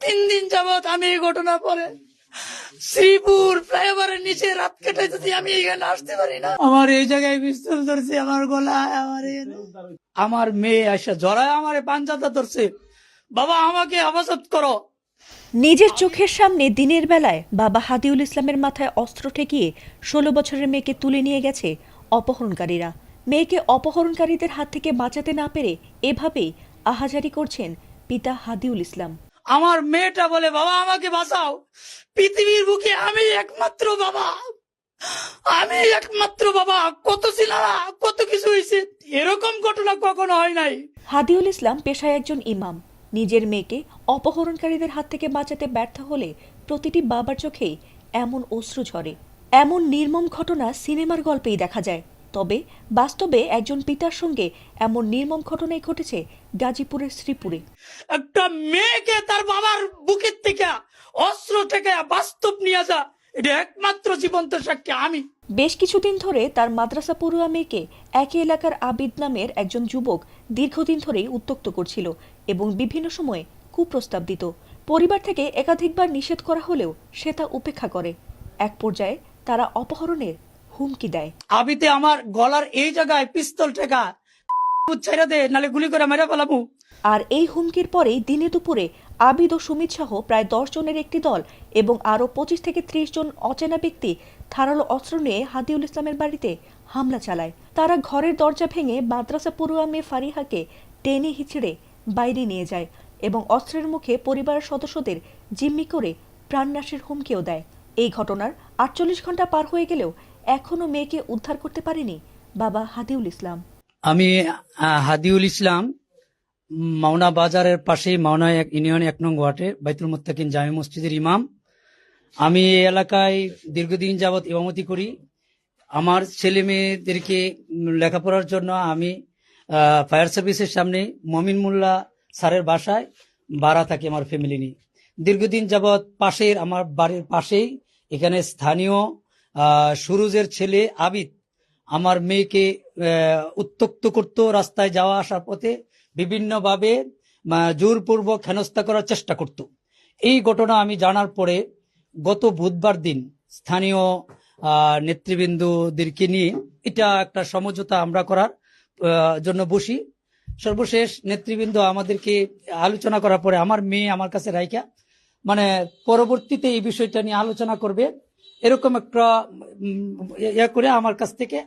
3 দিন যাবত আমি এই ঘটনা পরে শ্রীপুর ফ্লাইওভারের নিচে রাত কাটাই যদি আমি এখানে আসতে পারি না। আমার এই জায়গায় পিস্তল ধরছে, আমার গলায়, আমার মেয়ে আসা জড়ায় আমার পাঞ্জাটা ধরছে। বাবা আমাকে হেফাজত করো। নিজের চোখের সামনে দিনের বেলায় বাবা হাদিউল ইসলামের মাথায় অস্ত্র ঠেকিয়ে 16 বছরের মেয়েকে তুলে নিয়ে গেছে অপহরণকারীরা। মেয়েকে অপহরণকারীদের হাত থেকে বাঁচাতে না পেরে এভাবেই আহাজারি করছেন পিতা হাদিউল ইসলাম। আমার মেয়েটা বলে বাবা আমাকে বাঁচাও, পৃথিবীর বুকে আমি একমাত্র বাবা, আমি একমাত্র বাবা। কত ছিলারা, কত কিছু হয়েছে, এরকম ঘটনা কখনো হয় নাই। হাদিউল ইসলাম পেশায় একজন ইমাম। নিজের মেয়েকে অপহরণকারীদের হাত থেকে বাঁচাতে ব্যর্থ হলে প্রতিটি বাবার চোখেই এমন অশ্রু ঝরে। এমন নির্মম ঘটনা সিনেমার গল্পেই দেখা যায়, তবে বাস্তবে একজন পিতার সঙ্গে এমন নির্মম ঘটনাই ঘটেছে গাজীপুরের শ্রীপুরে। একটা মেয়েকে তার বাবার বুকের থেকে অস্ত্র থেকে বাস্তব নিয়ে যা, এটা একমাত্র জীবন্ত সাক্ষী আমি। বেশ কিছুদিন ধরে তার মাদ্রাসা পড়ুয়া মেয়েকে একই এলাকার আবিদ নামের একজন যুবক দীর্ঘদিন ধরেই উত্ত্যক্ত করছিল এবং বিভিন্ন সময়ে কুপ্রস্তাব দিত। পরিবার থেকে একাধিকবার নিষেধ করা হলেও সে তা উপেক্ষা করে। এক পর্যায়ে তারা অপহরণের হুমকি দেয়। আবিতে আমার গলার এই জায়গায় পিস্তল ঠেকা, ছেড়ে দে নালে গুলি করে মেরে ফেলাবো। আর এই হুমকির পরেই দিনে দুপুরে আবিদ ও সুমিত সহ প্রায় 10 জনের একটি দল এবং আরও 25 থেকে 30 জন অচেনা ব্যক্তি ধারালো অস্ত্র নিয়ে হাদিউল ইসলামের বাড়িতে হামলা চালায়। তারা ঘরের দরজা ভেঙে মাদ্রাসা পড়ুয়া মেয়ে ফারিহাকে টেনে হিচড়ে বাইরে নিয়ে যায় এবং অস্ত্রের মুখে পরিবারের সদস্যদের জিম্মি করে প্রাণনাশের হুমকিও দেয়। এই ঘটনার 48 ঘন্টা পার হয়ে গেলেও এখনো মেয়েকে উদ্ধার করতে পারেনি বাবা হাদিউল ইসলাম। আমি হাদিউল ইসলাম, মাওনা বাজারের পাশেই মাওনা ইউনিয়ন 1 নং ওয়ার্ডে বাইতুল মুত্তাকিন জামে মসজিদের ইমাম। আমি এই এলাকায় দীর্ঘদিন যাবৎ ইমামতি করি। আমার ছেলে মেয়েদেরকে লেখাপড়ার জন্য আমি ফায়ার সার্ভিসের সামনে মমিন মোল্লা স্যারের বাসায় ভাড়া থাকি আমার ফ্যামিলি নিয়ে। দীর্ঘদিন যাবৎ পাশের আমার বাড়ির পাশেই এখানে স্থানীয় সুরুজের ছেলে আবিদ আমার মেয়েকে উত্ত্যক্ত করত। রাস্তায় যাওয়া আসার পথে বিভিন্নভাবে জোরপূর্বক হেনস্থা করার চেষ্টা করত। এই ঘটনা আমি জানার পরে গত বুধবার দিন স্থানীয় নেতৃবৃন্দদেরকে নিয়ে এটা একটা সমঝোতা আমরা করার জন্য বসি। সর্বশেষ নেতৃবৃন্দ আমাদেরকে আলোচনা করার পরে আমার মেয়ে আমার কাছে রাইখা পরবর্তীতে এই বিষয়টা নিয়ে আলোচনা করবে এরকম একটা ইয়া করে আমার কাছ থেকে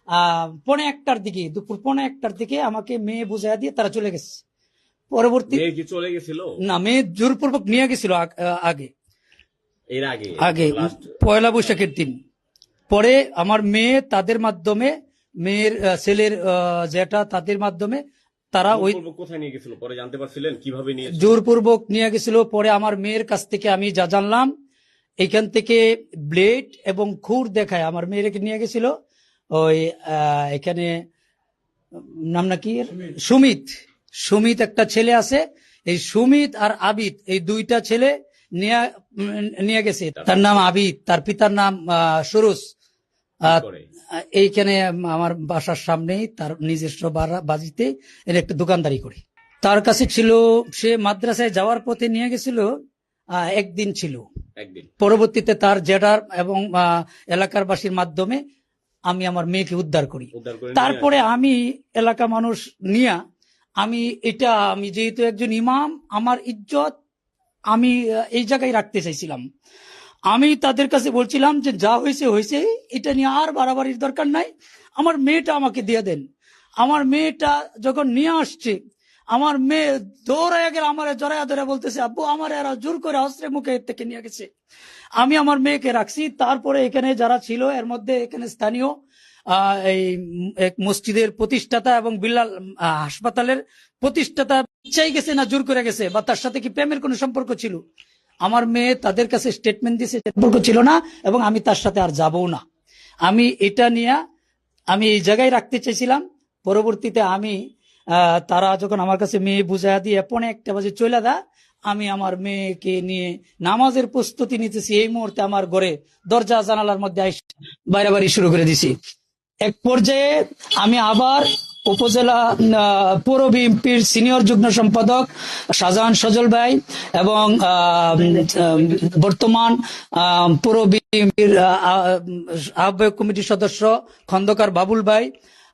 1:15 দিকে, দুপুর 1:15 দিকে আমাকে মেয়ে বুঝাইয়া দিয়ে তারা চলে গেছে। পরবর্তী চলে গেছিল না, মেয়ে জোরপূর্বক নিয়ে গেছিল আগে পয়লা বৈশাখের দিন। পরে আমার মেয়ে তাদের মাধ্যমে, মেয়ের ছেলের যেটা তাদের মাধ্যমে তারা ওই কোথায় নিয়ে গেছিল পরে জানতে পারছিলেন কিভাবে নিয়ে জোরপূর্বক নিয়ে গেছিল। পরে আমার মেয়ের কাছ থেকে আমি যা জানলাম, এখান থেকে ব্লেড এবং খুর দেখায় আমার মেয়েকে নিয়ে গেছিল। ওই এখানে নাম নাকি সুমিত একটা ছেলে আছে, এই সুমিত আর আবিদ এই দুইটা ছেলে নিয়ে গেছে। তার নাম আবিদ, তার পিতার নাম সুরুজ। এইখানে আমার বাসার সামনেই তার নিজস্ব বাজিতে এর একটা দোকানদারি করে। তার কাছে ছিল, সে মাদ্রাসায় যাওয়ার পথে নিয়ে গেছিল, একদিন ছিল। পরবর্তীতে তার জেডার এবং এলাকার বাসীর মাধ্যমে আমি আমার মেয়েকে উদ্ধার করি। তারপরে আমি এলাকা মানুষ নিয়ে আমি যেহেতু একজন ইমাম, আমার ইজ্জত আমি এই জায়গায় রাখতে চাইছিলাম। আমি তাদের কাছে বলছিলাম যে যা হয়েছে হয়েছে, এটা নিয়ে আর বাড়াবাড়ির দরকার নাই, আমার মেয়েটা আমাকে দিয়ে দেন। আমার মেয়েটা যখন নিয়ে আসছে, আমার মেয়ে দৌড়াইয়া গেলে আমার জড়াইয়া ধরে বলতেছে, আব্বু আমার এরা জোর করে অস্ত্রের মুখে এর থেকে নিয়ে গেছে। আমি আমার মেয়েকে রাখছি। তারপরে এখানে যারা ছিল, এর মধ্যে এখানে স্থানীয় এই এক মসজিদের প্রতিষ্ঠাতা এবং বিল্লাল হাসপাতালের প্রতিষ্ঠাতা চাই গেছে না জোর করে গেছে, বা তার সাথে কি প্রেমের কোনো সম্পর্ক ছিল, আমার মেয়ে তাদের কাছে স্টেটমেন্ট দিয়েছে সম্পর্ক ছিল না এবং আমি তার সাথে আর যাবো না। আমি এটা নিয়ে আমি এই জায়গায় রাখতে চাইছিলাম। পরবর্তীতে আমি তারা যখন আমার কাছে মেয়ে বুঝাইয়া দিয়ে 1:15 বাজে চলে দা, আমি আমার মেয়েকে নিয়ে নামাজের প্রস্তুতি নিতেছি। এই মুহূর্তে আমার ঘরে দরজা জানালার মধ্যে বাইরে শুরু করে দিছি। এক পর্যায়ে আমি আবার উপজেলা পৌর বিএনপির সিনিয়র যুগ্ম সম্পাদক শাহজাহান সজল ভাই এবং বর্তমান পৌর বিএনপির আহ্বায়ক কমিটির সদস্য খন্দকার বাবুল ভাই,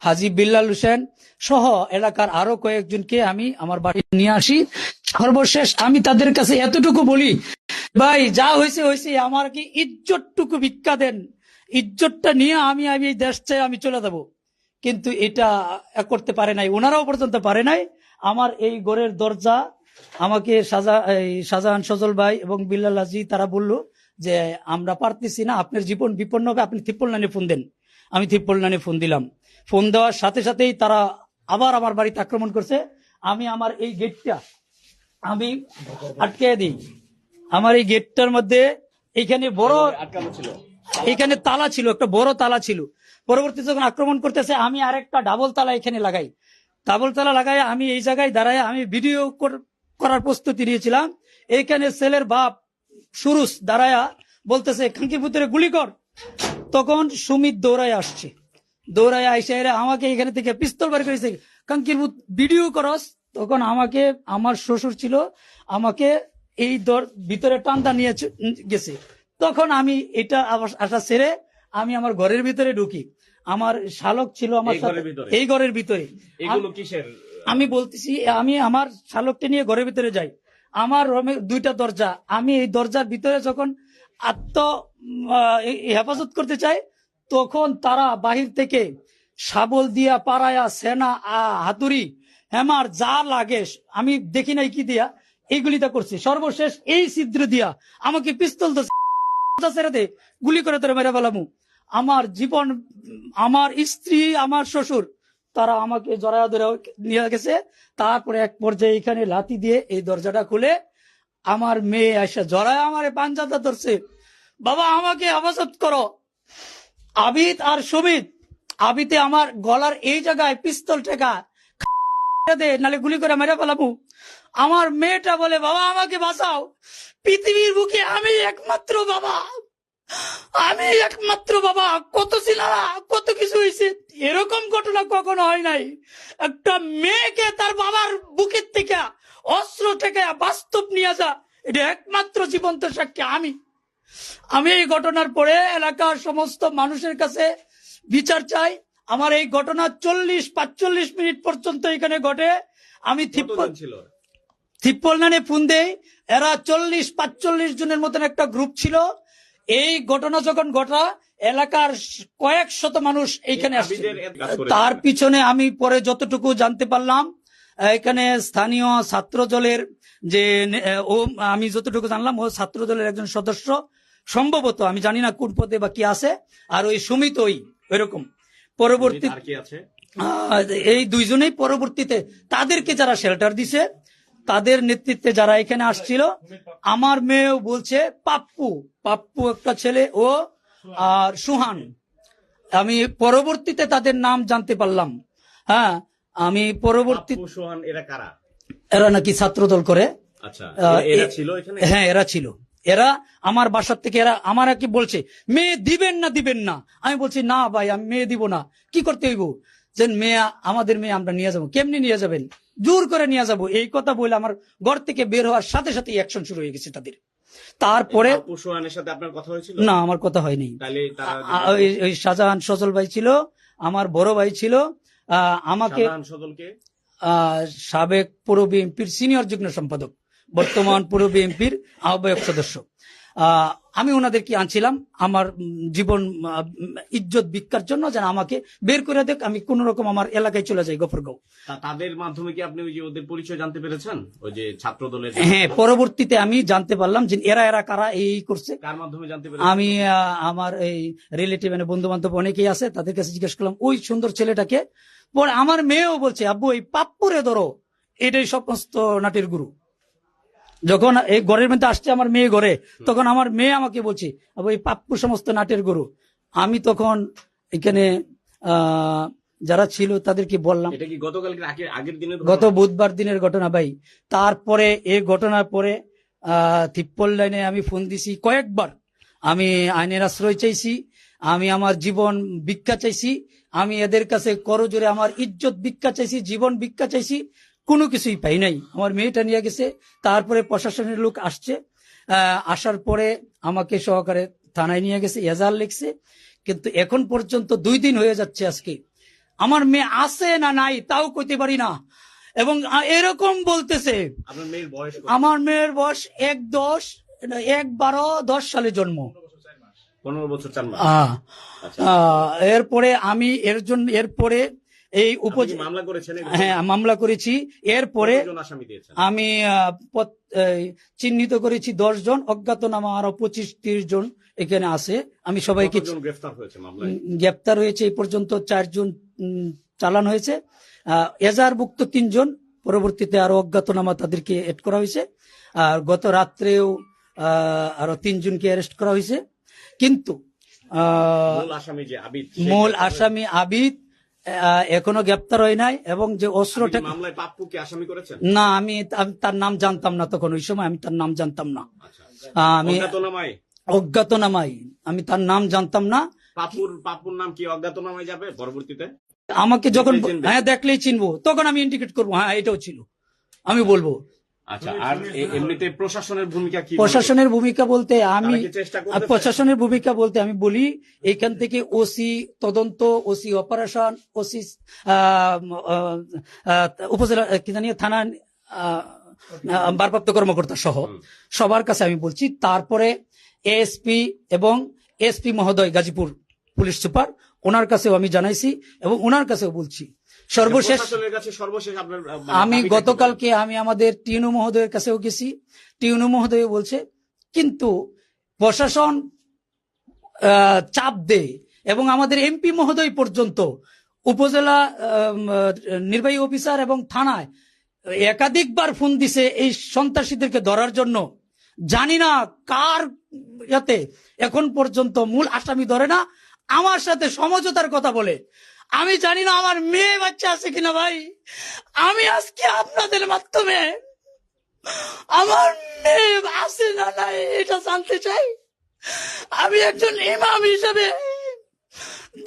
হাজী বিল্লাল হোসেন সহ এলাকার আরো কয়েকজনকে আমি আমার বাড়ি নিয়ে আসি। সর্বশেষ আমি তাদের কাছে এতটুকু বলি, ভাই যা হয়েছে হয়েছে, আমার কি ইজ্জতটুকু ভিক্ষা দেন, ইজ্জতটা নিয়ে আমি এই দেশ চাই আমি চলে যাব। কিন্তু এটা করতে পারে নাই, ওনারাও পর্যন্ত পারে নাই। আমার এই ঘরের দরজা আমাকে শাহজাহান সজল ভাই এবং বিল্লাল হাজি তারা বলল যে আমরা পারতেছি না, আপনার জীবন বিপন্ন হবে, আপনি 53 ফোন দেন। আমি 53 ফোন দিলাম। ফোন দেওয়ার সাথে সাথেই তারা আবার আমার বাড়িতে আক্রমণ করছে। আমি আমার এই গেটটা আমি আটকে দিই। আমার এই গেটটার মধ্যে এখানে বড় আটকানো ছিল, এখানে তালা ছিল, একটা বড় তালা ছিল। পরবর্তী যখন আক্রমণ করতেছে আমি আরেকটা ডাবল তালা এখানে লাগাই। ডাবল তালা লাগাই আমি এই জায়গায় দাঁড়ায় আমি ভিডিও করার প্রস্তুতি নিয়েছিলাম। এইখানে ছেলের বাপ সুরুজ দাঁড়ায়া বলতেছে খাঙ্কির ভিতরে গুলি কর। তখন সুমিত দৌড়ায় আসছে, দৌড়ায় আইসা এরা আমাকে এখানে থেকে পিস্তল বার করেছে, কাঙ্কির ভিডিও করস। তখন আমাকে আমার শ্বশুর ছিল, আমাকে এই ভিতরে টানটা নিয়ে গেছে। তখন আমি এটা আশা ছেড়ে আমি আমার ঘরের ভিতরে ঢুকি। আমার শালক ছিল আমার সাথে এই ঘরের ভিতরে। এগুলো কিসের? আমি বলতেছি আমি আমার শালককে নিয়ে ঘরের ভিতরে যাই। আমার রুমে 2টা দরজা, আমি এই দরজার ভিতরে যখন হেফাজত করতে চাই তখন তারা বাহির থেকে শাবল দিয়া, পাড়ায়া, সেনা, হাতুড়ি, হেমার যা লাগে আমি দেখি নাই কি দিয়া এইগুলিটা করছি। সর্বশেষ এই ছিদ্র দিয়া আমাকে পিস্তল ছেড়ে দে, গুলি করে তোরে মেরে ফেলামু। আমার জীবন, আমার স্ত্রী, আমার শ্বশুর তারা আমাকে জড়ায়া ধরে নিয়ে গেছে। তারপরে এক পর্যায়ে এখানে লাথি দিয়ে এই দরজাটা খুলে আমার মেয়ে এসে জড়ায় আমার পাঞ্জাটা ধরছে, বাবা আমাকে হেফাজত করো। আবিদ আর সুমিত, আবিতে আমার গলার এই জায়গায় পিস্তল ঠেকা দে, নালে গুলি করে মেরে ফেলাবো। আমার মেয়েটা বলে বাবা আমাকে বাঁচাও, পৃথিবীর বুকে আমি একমাত্র বাবা, আমি একমাত্র বাবা। কত ছিলারা, কত কিছু হয়েছে, এরকম ঘটনা কখনো হয় নাই। একটা মেয়েকে তার বাবার বুকের থেকে অস্ত্র থেকে বাস্তব নিয়ে যা, এটা একমাত্র জীবন্ত সাক্ষী আমি এই ঘটনার পরে এলাকার সমস্ত মানুষের কাছে বিচার চাই। আমার এই ঘটনা 40-45 মিনিট পর্যন্ত এখানে ঘটে। আমি 53 ফোন দেই, এরা 40-45 জনের মতন একটা গ্রুপ ছিল। এই ঘটনা যখন ঘটা এলাকার কয়েক শত মানুষ এইখানে আসছে। তার পিছনে আমি পরে যতটুকু জানতে পারলাম, এখানে স্থানীয় ছাত্র দলের যে আমি যতটুকু জানলাম ও ছাত্র দলের একজন সদস্য সম্ভবত, আমি জানি না কোন পদে বা কি আছে, আর ওই সুমিত ওইরকম। পরবর্তী এই 2 জনেই পরবর্তীতে তাদেরকে যারা শেল্টার দিছে তাদের নেতৃত্বে যারা এখানে আসছিল। আমার মেয়েও বলছে পাপ্পু একটা ছেলে, ও আর সুহান। আমি পরবর্তীতে তাদের নাম জানতে পারলাম। হ্যাঁ, আমি পরবর্তী সুহান এরা কারা? এরা নাকি ছাত্র দল করে। আচ্ছা, এরা ছিল এখানে? হ্যাঁ, এরা ছিল। এরা আমার বাসার থেকে এরা আমার কি বলছে, মেয়ে দিবেন না। আমি বলছি না ভাই, আমি মেয়ে দিব না। কি করতে হইব? যে মেয়ে, আমাদের মেয়ে আমরা নিয়ে যাবো। কেমনি নিয়ে যাবেন? জোর করে নিয়ে যাবো। এই কথা বলে আমার ঘর থেকে বের হওয়ার সাথে সাথে অ্যাকশন শুরু হয়ে গেছে তাদের। তারপরে সাথে আপনার কথা হয়েছিল? না, আমার কথা হয়নি। ওই শাহজাহান সজল ভাই ছিল, আমার বড় ভাই ছিল। আমাকে সাবেক পৌর বিএনপির সিনিয়র যুগ্ম সম্পাদক, বর্তমান পৌর বিএনপির আহ্বায়ক সদস্য। আমি ওনাদেরকে আনছিলাম আমার জীবন ইজ্জত ভিক্ষার জন্য, যেন আমাকে বের করে দেখ, আমি কোন রকম আমার এলাকায় চলে যাই, গফরগাঁও। তাদের মাধ্যমে কি আপনি ওই যে ওদের পরিচয় জানতে পেরেছেন, ওই যে ছাত্র দলের? হ্যাঁ, পরবর্তীতে আমি জানতে পারলাম যে এরা কারা এই করছে। কার মাধ্যমে জানতে পেরেছেন? আমি আমার এই রিলেটিভ মানে বন্ধু বান্ধব অনেকেই আছে, তাদের কাছে জিজ্ঞেস করলাম ওই সুন্দর ছেলেটাকে। পরে আমার মেয়েও বলছে আব্বু এই পাপ্পুরে ধরো, এটাই সমস্ত নাটের গুরু। যখন এই ঘরের মধ্যে আসছে আমার মেয়ে ঘরে, তখন আমার মেয়ে আমাকে বলছে আবু এই পাপ্পু সমস্ত নাটের গুরু। আমি তখন এখানে যারা ছিল তাদেরকে বললাম, এটা কি আগের দিনের, গত বুধবার দিনের ঘটনা ভাই। তারপরে এই ঘটনার পরে 53 লাইনে আমি ফোন দিছি কয়েকবার, আমি আইনের আশ্রয় চাইছি, আমি আমার জীবন ভিক্ষা চাইছি, আমি এদের কাছে করজোরে আমার ইজ্জত ভিক্ষা চাইছি, জীবন ভিক্ষা চাইছি, কোনো কিছুই পাই নাই। আমার মেয়েটা নিয়ে গেছে, তারপরে প্রশাসনের লোক আসছে, আসার পরে আমাকে সহকারে থানায় নিয়ে গেছে, এজাহার লিখছে, কিন্তু এখন পর্যন্ত 2 দিন হয়ে যাচ্ছে আজকে, আমার মেয়ে আছে না নাই তাও কইতে পারি না। এবং এরকম বলতেছে, আপনার মেয়ের বয়স কত? আমার মেয়ের বয়স 1-12-10 সালে জন্ম। 15 বছর 4 মাস। আচ্ছা। এরপরে আমি এরপরে এই আপনি কি মামলা করেছেন? হ্যাঁ, মামলা করেছি। এরপরে কতজন আসামি দিয়েছেন? আমি চিহ্নিত করেছি 10 জন, অজ্ঞাতনামা আরো 25-30 জন এখানে আছে। আমি সবাইকে কতজন গ্রেফতার হয়েছে মামলায়? গ্রেপ্তার হয়েছে এই পর্যন্ত 4 জন চালান হয়েছে, এজাহারভুক্ত 3 জন, পরবর্তীতে আরো অজ্ঞাতনামা তাদেরকে এড করা হয়েছে। আর গত রাত্রেও আরো 3 জনকে অ্যারেস্ট করা হয়েছে। কিন্তু মূল আসামি আবিদ এখনো গ্রেপ্তার হয় নাই। এবং যে অস্ত্রটা মামলায় পাপ্পুকে আসামি করেছেন? না, আমি তার নাম জানতাম না, তখন ওই সময় আমি তার নাম জানতাম না। আমি অজ্ঞাতনামায় আমি তার নাম জানতাম না। পাপ্পুর নাম কি অজ্ঞাতনামায় যাবে পরবর্তীতে? আমাকে যখন দেখলেই চিনবো, তখন আমি ইন্ডিকেট করবো, হ্যাঁ এটাও ছিল, আমি বলবো। আচ্ছা, আর এমনিতে প্রশাসনের ভূমিকা কি? প্রশাসনের ভূমিকা বলতে আমি বলি, এইখান থেকে ওসি তদন্ত, ওসি অপারেশন, ওসি উপজেলা কি জানি থানা ভারপ্রাপ্ত কর্মকর্তা সহ সবার কাছে আমি বলছি। তারপরে এএসপি এবং এসপি মহোদয় গাজীপুর পুলিশ সুপার, ওনার কাছেও আমি জানাইছি এবং ওনার কাছেও বলছি। সর্বশেষ আমি গতকালকে আমি আমাদের টিউনু মহোদয়ের কাছেও গেছি, টিউনু মহোদয় বলছে কিন্তু প্রশাসন চাপ দেয় এবং আমাদের এমপি মহোদয় পর্যন্ত উপজেলা নির্বাহী অফিসার এবং থানায় একাধিকবার ফোন দিছে এই সন্ত্রাসীদেরকে ধরার জন্য। জানি না কার ইয়াতে এখন পর্যন্ত মূল আসামি ধরে না, আমার সাথে সমঝোতার কথা বলে। আমি জানি না আমার মেয়ে বাচ্চা আছে কিনা ভাই। আমি আজকে আপনাদের মাধ্যমে আমার মেয়ে আছে না নাই এটা জানতে চাই। আমি একজন ইমাম হিসেবে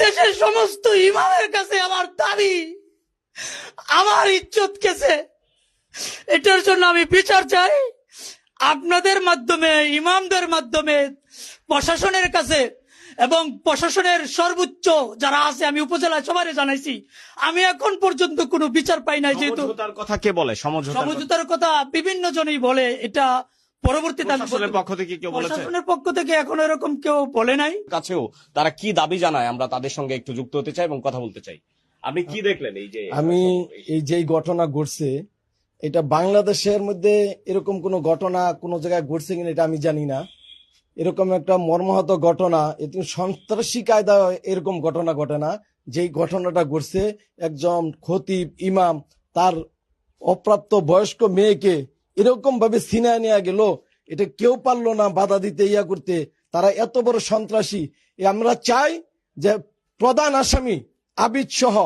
দেশের সমস্ত ইমামের কাছে আমার দাবি, আমার ইজ্জত গেছে, এটার জন্য আমি বিচার চাই। আপনাদের মাধ্যমে, ইমামদের মাধ্যমে প্রশাসনের কাছে এবং প্রশাসনের সর্বোচ্চ যারা আছে, আমি উপজেলায় সবাই জানাইছি, আমি এখন পর্যন্ত কোনো বিচার পাই নাই। যেহেতু কথা কে বলে সমঝোতার কথা বিভিন্ন জনই বলে, এটা পরবর্তীতে প্রশাসনের পক্ষ থেকে এখন এরকম কেউ বলে নাই। কাছেও তারা কি দাবি জানায় আমরা তাদের সঙ্গে একটু যুক্ত হতে চাই এবং কথা বলতে চাই। আপনি কি দেখলেন এই যে ঘটনা ঘটছে, এটা বাংলাদেশের মধ্যে এরকম কোন ঘটনা কোন জায়গায় ঘটছে কিনা এটা আমি জানি না। এরকম একটা মর্মাহত ঘটনা, সন্ত্রাসী কায়দা এরকম ঘটনা ঘটে না। যেই ঘটনাটা ঘটছে, একজন খতিব ইমাম তার অপ্রাপ্ত বয়স্ক মেয়েকে এরকম ভাবে ছিনায় নিয়ে গেল, এটা কেউ পারলো না বাধা দিতে, ইয়া করতে। তারা এত বড় সন্ত্রাসী। আমরা চাই যে প্রধান আসামি আবিদ সহ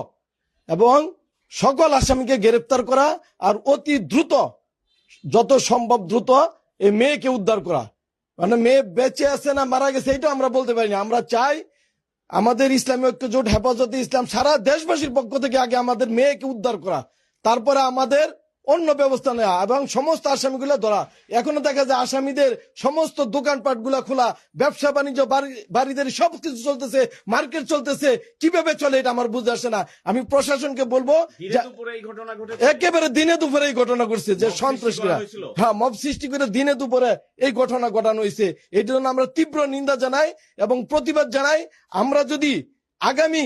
এবং সকল আসামিকে গ্রেফতার করা, আর অতি দ্রুত, যত সম্ভব দ্রুত এই মেয়েকে উদ্ধার করা। মানে মেয়ে বেঁচে আছে না মারা গেছে এটা আমরা বলতে পারি না। আমরা চাই আমাদের ইসলামী ঐক্য জোট হেফাজতে ইসলাম সারা দেশবাসীর পক্ষ থেকে আগে আমাদের মেয়েকে উদ্ধার করা, তারপরে আমাদের অন্য ব্যবস্থা নেওয়া এবং সমস্ত আসামিগুলো ধরা। এখনো দেখা যায় আসামিদের সমস্ত দোকানপাট গুলা খোলা, ব্যবসা বাণিজ্য বাড়িদের সবকিছু চলতেছে, মার্কেট চলতেছে, কিভাবে চলে এটা আমার বুঝে আসে না। আমি প্রশাসনকে বলবো, একেবারে দিনে দুপুরে এই ঘটনা ঘটছে, যে সন্ত্রাসীরা মব সৃষ্টি করে দিনে দুপুরে এই ঘটনা ঘটানো হয়েছে। এই জন্য আমরা তীব্র নিন্দা জানাই এবং প্রতিবাদ জানাই। আমরা যদি আগামী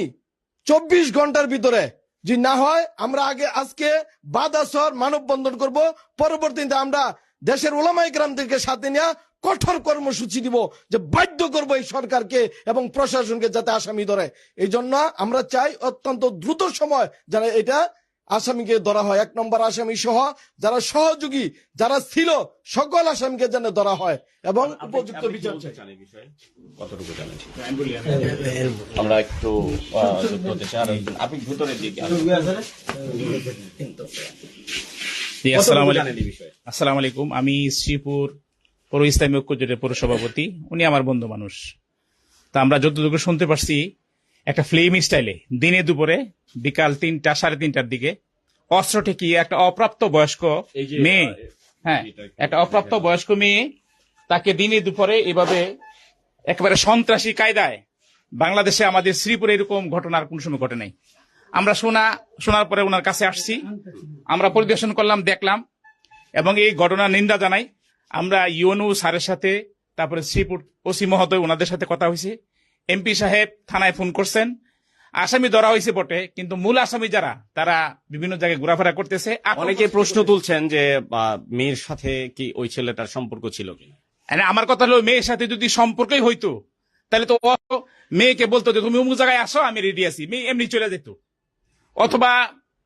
24 ঘন্টার ভিতরে যদি না হয়, আমরা আজকে বাদাসর মানববন্ধন করব। পরবর্তীতে আমরা দেশের ওলামায়ে কেরামদেরকে সাথে নিয়ে কঠোর কর্মসূচি দিব, যে বাধ্য করব এই সরকারকে এবং প্রশাসনকে যাতে আসামি ধরে। এই জন্য আমরা চাই অত্যন্ত দ্রুত সময় যেন এটা আসামিকে ধরা হয়। 1 নম্বর আসামি সহ যারা সহযোগী যারা ছিল সকল আসামিকে যেন ধরা হয় এবং উপযুক্ত বিচার চাই। আমরা একটু আপনি ভিতরের দিকে। আসসালামু আলাইকুম। আমি শ্রীপুর পৌর ইসলামী ঐক্য জোটের পৌরসভাপতি, উনি আমার বন্ধু মানুষ। তা আমরা যতটুকু শুনতে পারছি একটা ফিল্ম স্টাইলে দিনে দুপুরে বিকাল 3টা 3:30টার দিকে অস্ত্র ঠেকিয়ে একটা অপ্রাপ্ত বয়স্ক এই যে, মেয়ে, হ্যাঁ, একটা অপ্রাপ্ত বয়স্ক মেয়ে, তাকে দিনে দুপুরে এভাবে একেবারে সন্ত্রাসী কায়দায়, বাংলাদেশে আমাদের শ্রীপুরে এরকম ঘটনার কোন সময় ঘটে নাই। আমরা শোনার পরে ওনার কাছে আসছি, আমরা পরিদর্শন করলাম, দেখলাম এবং এই ঘটনার নিন্দা জানাই। আমরা ইউএনও স্যারের সাথে, তারপরে শ্রীপুর ওসি মহোদয় ওনাদের সাথে কথা হয়েছে, এমপি সাহেব থানায় ফোন করছেন, আসামি ধরা হয়েছে বটে, কিন্তু মূল আসামি যারা তারা বিভিন্ন জায়গায় ঘোরাফেরা করতেছে। অনেকে প্রশ্ন তুলছেন যে মেয়ের সাথে কি ওই ছেলেটার সম্পর্ক ছিল কিনা। আমার কথা হলো, মেয়ের সাথে যদি সম্পর্কই হইতো তাহলে তো ও মেয়েকে বলতো যে তুমি অমুক জায়গায় আসো, আমি রেডি আছি, মেয়ে এমনি চলে যেত। অথবা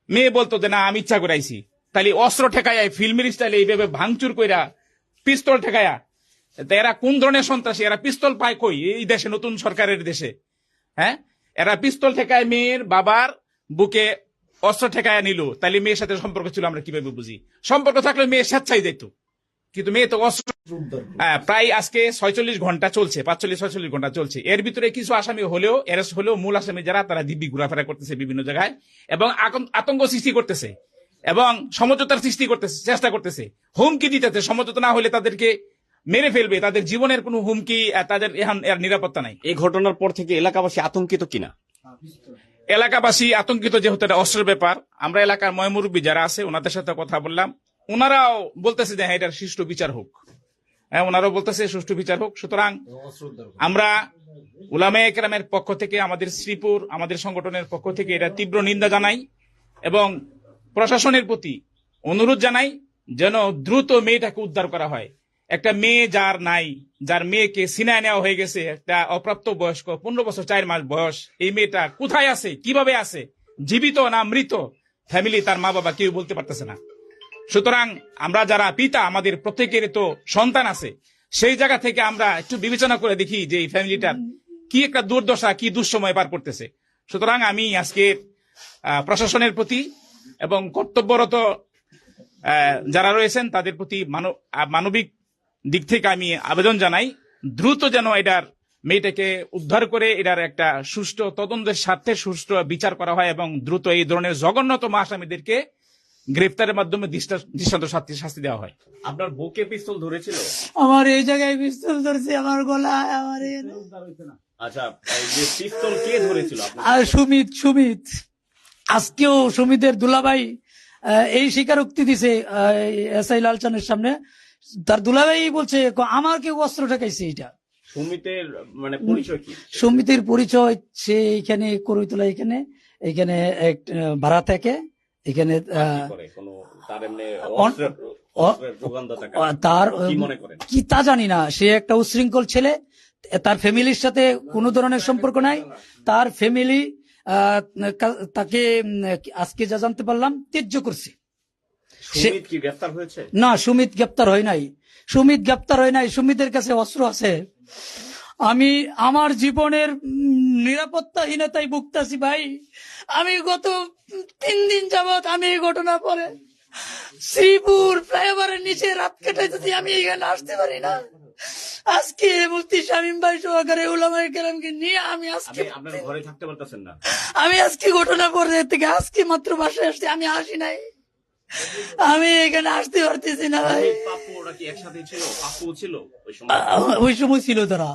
মেয়ে বলতো যে না আমি ইচ্ছা করে আইছি, তাহলে অস্ত্র ঠেকায় ফিল্মের স্টাইলে এইভাবে ভাঙচুর কইরা পিস্তল ঠেকায়া, এরা কোন ধরনের সন্ত্রাসী? এরা পিস্তল পায় কই এই দেশে, নতুন সরকারের দেশে? হ্যাঁ, এরা পিস্তল ঠেকায় মেয়ের বাবার বুকে অস্ত্র ঠেকায়া নিল, তাহলে মেয়ের সাথে সম্পর্ক ছিল আমরা কিভাবে বুঝি? সম্পর্ক থাকলে মেয়ে স্বেচ্ছায় যেত, কিন্তু মেয়ে তো অস্ত্র। প্রায় আজকে 46 ঘন্টা চলছে, 45-46 ঘন্টা চলছে। এর ভিতরে কিছু আসামি হলেও, অ্যারেস্ট হলেও, মূল আসামি যারা তারা দিব্যি ঘোরাফেরা করতেছে বিভিন্ন জায়গায় এবং আতঙ্ক সৃষ্টি করতেছে এবং সমঝোতার সৃষ্টি করতেছে, চেষ্টা করতেছে, হুমকি দিতেছে। সমঝোতা না হলে তাদেরকে মেরে ফেলবে, তাদের জীবনের কোনো হুমকি, তাদের এখন এর নিরাপত্তা নাই। এই ঘটনার পর থেকে এলাকাবাসী আতঙ্কিত কিনা? এলাকাবাসী আতঙ্কিত, যেহেতু এটা অস্ত্রের ব্যাপার। আমরা এলাকার ময়মুরব্বী যারা আছে ওনাদের সাথে কথা বললাম, ওনারাও বলতেছে যে হ্যাঁ, এটার সুষ্ঠু বিচার হোক। হ্যাঁ, ওনারাও বলতেছে সুষ্ঠু বিচার হোক। সুতরাং আমরা উলামায়ে কেরামের পক্ষ থেকে, আমাদের শ্রীপুর, আমাদের সংগঠনের পক্ষ থেকে এটা তীব্র নিন্দা জানাই এবং প্রশাসনের প্রতি অনুরোধ জানাই যেন দ্রুত মেয়েটাকে উদ্ধার করা হয়। একটা মেয়ে যার নাই, যার মেয়েকে সিনায় নেওয়া হয়ে গেছে, একটা অপ্রাপ্ত বয়স্ক, 15 বছর 4 মাস বয়স, এই মেয়েটা কোথায় আছে, কিভাবে আছে, জীবিত না মৃত, ফ্যামিলি, তার মা বাবা কেউ বলতে পারতেছে না। সুতরাং আমরা যারা পিতা, আমাদের প্রত্যেকের তো সন্তান আছে, সেই জায়গা থেকে আমরা একটু বিবেচনা করে দেখি যে এই ফ্যামিলিটার কি একটা দুর্দশা, কি দুঃসময় পার করতেছে। সুতরাং আমি আজকে প্রশাসনের প্রতি এবং কর্তব্যরত যারা রয়েছেন তাদের প্রতি মানবিক দিক থেকে আমি আবেদন জানাই, দ্রুত যেন এটার মেয়েটাকে উদ্ধার করে এটার একটা সুষ্ঠু তদন্তের স্বার্থে সুষ্ঠু বিচার করা হয় এবং দ্রুত এই ধরনের জঘন্যতম আসামিদেরকে গ্রেফতারের মাধ্যমে দৃষ্টান্ত শাস্তি দেওয়া হয়। আপনার বুকে পিস্তল ধরেছিল? আমার এই জায়গায় পিস্তল ধরছে, আমার গলায়, আমার আচ্ছা, এই যে পিস্তল কে ধরেছিল? আর সুমিত আজকেও সুমিতের দুলাভাই এই স্বীকারোক্তি দিছে এসআই লালচানের সামনে। তার দুলাভাই বলছে আমার কেউ অস্ত্র ঠেকাইছে। এটা সুমিতের মানে পরিচয় কি? সুমিতের পরিচয়, সে এখানে করইতলা, এখানে এক ভাড়া থেকে, এখানে তার কি তা জানি না, সে একটা উশৃঙ্খল ছেলে। তার ফ্যামিলির সাথে কোনো ধরনের সম্পর্ক নাই। তার ফ্যামিলি তাকে আজকে যা জানতে পারলাম ত্যায্য করছে। সুমিত কি গ্রেফতার হয়েছে? না, সুমিত গ্রেফতার হয় নাই। সুমিতের কাছে অস্ত্র আছে। আমি আমার জীবনের নিরাপত্তাহীনতায় ভুগতাছি ভাই। আমি গত 3 দিন যাবৎ আমি এই ঘটনা পরে শ্রীপুর ফ্লাইওভারের নিচে রাত কাটাইতেছি, আমি এখানে আসতে পারি না। আজকে মুফতি শামীম ভাই সহকারে উলামায়ে কেরামকে নিয়ে আমি আজকে আপনার ঘরে থাকতে পারতেছেন না। আমি আজকে ঘটনা পরে থেকে আজকে মাত্র বাসায় আসছি, আমি আসি নাই, আমি এখানে আসতে পারতেছি না ভাই। পাপ্পু ওরা কি একসাথে ছিল? পাপ্পু ছিল ওই সময় ছিল তারা।